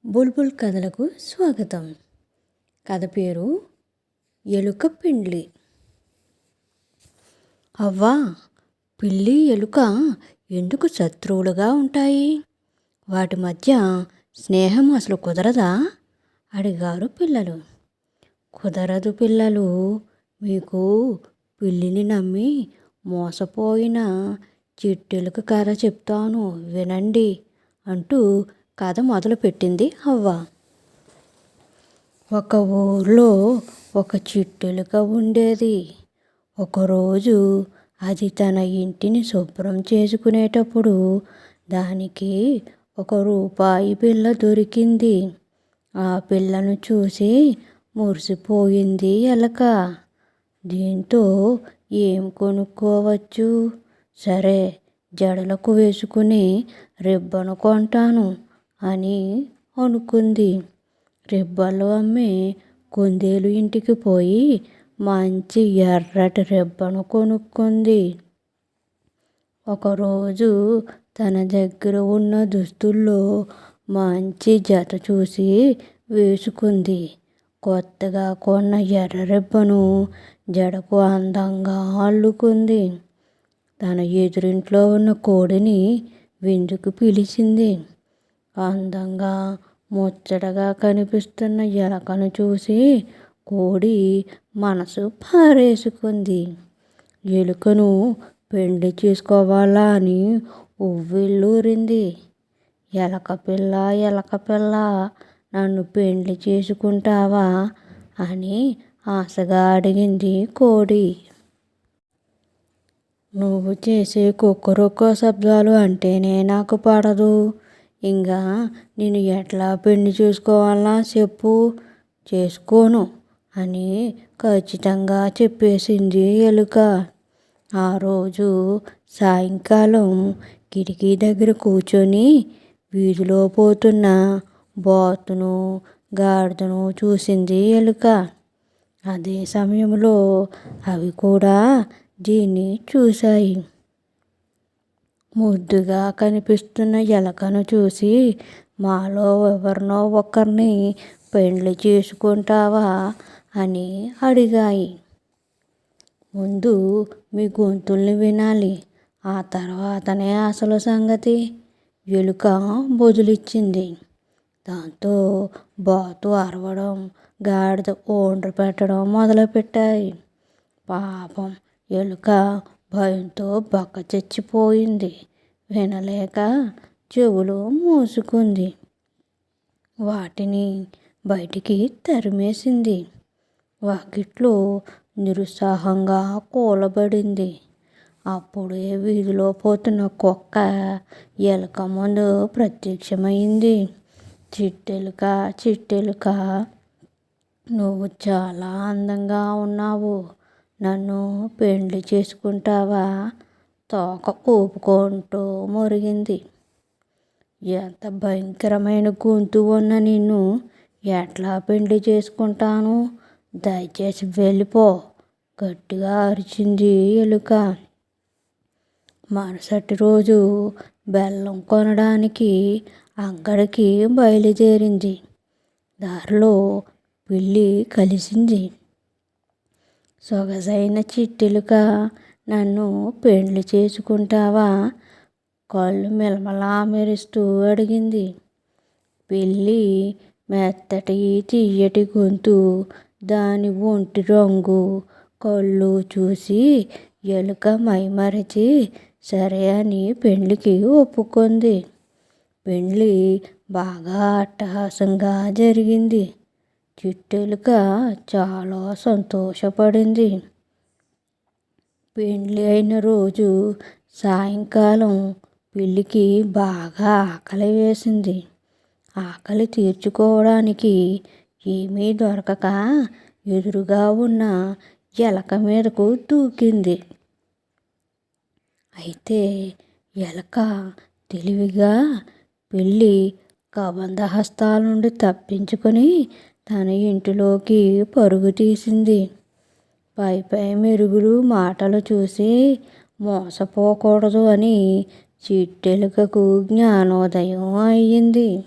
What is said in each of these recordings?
బుల్బుల్ కథలకు స్వాగతం. కథ పేరు ఎలుక పిండ్లి. అవ్వా, పిల్లి ఎలుక ఎందుకు శత్రువులుగా ఉంటాయి? వాటి మధ్య స్నేహం అసలు కుదరదా? అడిగారు పిల్లలు. కుదరదు పిల్లలు, మీకు పిల్లిని నమ్మి మోసపోయిన చిట్టెలుక కథ చెప్తాను వినండి అంటూ కథ మొదలుపెట్టింది అవ్వ. ఒక ఊర్లో ఒక చిట్టెలుక ఉండేది. ఒకరోజు అది తన ఇంటిని శుభ్రం చేసుకునేటప్పుడు దానికి ఒక రూపాయి పిల్ల దొరికింది. ఆ పిల్లను చూసి మురిసిపోయింది ఎలక. దీంతో ఏం కొనుక్కోవచ్చు? సరే, జడలకు వేసుకుని రిబ్బను కొంటాను అని అనుకుంది. రిబ్బన్లు అమ్మే కుందేలు ఇంటికి పోయి మంచి ఎర్రటి రిబ్బను కొనుక్కుంది. ఒకరోజు తన దగ్గర ఉన్న దుస్తుల్లో మంచి జత చూసి వేసుకుంది. కొత్తగా కొన్న ఎర్ర రిబ్బను జడకు అందంగా అల్లుకుంది. తన ఎదురింట్లో ఉన్న కోడిని విందుకు పిలిచింది. అందంగా ముచ్చటగా కనిపిస్తున్న ఎలకను చూసి కోడి మనసు పారేసుకుంది. ఎలుకను పెళ్లి చేసుకోవాలా అని ఉవ్విళ్ళూరింది. ఎలక పిల్ల, ఎలక పిల్ల, నన్ను పెళ్లి చేసుకుంటావా అని ఆశగా అడిగింది కోడి. నువ్వు చేసే కుక్కరొక్క శబ్దాలు అంటేనే నాకు పడదు. ఇంకా నేను ఎట్లా పెళ్లి చేసుకోవాలా చెప్పు? చేసుకోను అని ఖచ్చితంగా చెప్పేసింది ఎలుక. ఆ రోజు సాయంకాలం కిటికీ దగ్గర కూర్చొని వీధిలో పోతున్న బాతును, గాడిదను చూసింది ఎలుక. అదే సమయంలో అవి కూడా దీన్ని చూశాయి. ముద్దుగా కనిపిస్తున్న ఎలకను చూసి మాలో ఎవరినో ఒకరిని పెళ్లి చేసుకుంటావా అని అడిగాయి. ముందు మీ గొంతుల్ని వినాలి, ఆ తర్వాతనే అసలు సంగతి ఎలుక బదులిచ్చింది. దాంతో బాతు అరవడం, గాడిద ఓండ్రు పెట్టడం మొదలుపెట్టాయి. పాపం ఎలుక భయంతో బక్క చచ్చిపోయింది. వినలేక చెవులు మూసుకుంది. వాటిని బయటికి తరిమేసింది. వాకిట్లో నిరుత్సాహంగా కూలబడింది. అప్పుడే వీధిలో పోతున్న కుక్క ఎలుక ముందు ప్రత్యక్షమైంది. చిట్టెలుక, చిట్టెలుక, నువ్వు చాలా అందంగా ఉన్నావు. నన్ను పెళ్లి చేసుకుంటావా? తోక ఊపుకుంటూ మురిగింది. ఎంత భయంకరమైన గొంతు ఉన్న నిన్ను ఎట్లా పెళ్లి చేసుకుంటాను? దయచేసి వెళ్ళిపో, గట్టిగా అరిచింది ఎలుక. మరుసటి రోజు బెల్లం కొనడానికి అంగడికి బయలుదేరింది. దారిలో పిల్లి కలిసింది. సొగసైన చిట్టెలుక, నన్ను పెళ్లి చేసుకుంటావా? కళ్ళు మెలమలా మెరుస్తూ అడిగింది. పిల్లి మెత్తటి తీయటి గొంతు, దాని ఒంటి రంగు, కళ్ళు చూసి ఎలుక మైమరచి సరే అని పెళ్లికి ఒప్పుకుంది. పెళ్లి బాగా అట్టహాసంగా జరిగింది. చిట్టెలుక చాలా సంతోషపడింది. పెళ్లి అయిన రోజు సాయంకాలం పిల్లికి బాగా ఆకలి వేసింది. ఆకలి తీర్చుకోవడానికి ఏమీ దొరకక ఎదురుగా ఉన్న ఎలక మీదకు దూకింది. అయితే ఎలక తెలివిగా పిల్లి కబంధ హస్తాల నుండి తప్పించుకొని తన ఇంటిలోకి పరుగు తీసింది. పై పై మెరుగులు మాటలు చూసి మోసపోకూడదు అని చిట్టెలుకకు జ్ఞానోదయం అయ్యింది.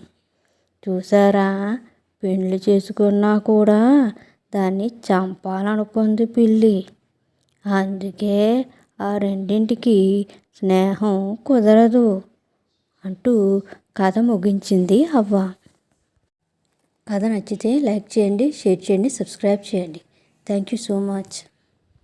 చూసారా, పెళ్లి చేసుకున్నా కూడా దాన్ని చంపాలనుకుంది పిల్లి. అందుకే ఆ రెండింటికి స్నేహం కుదరదు అంటూ కథ ముగించింది అవ్వ. కథ నచ్చితే లైక్ చేయండి, షేర్ చేయండి, సబ్స్క్రైబ్ చేయండి. Thank you so much.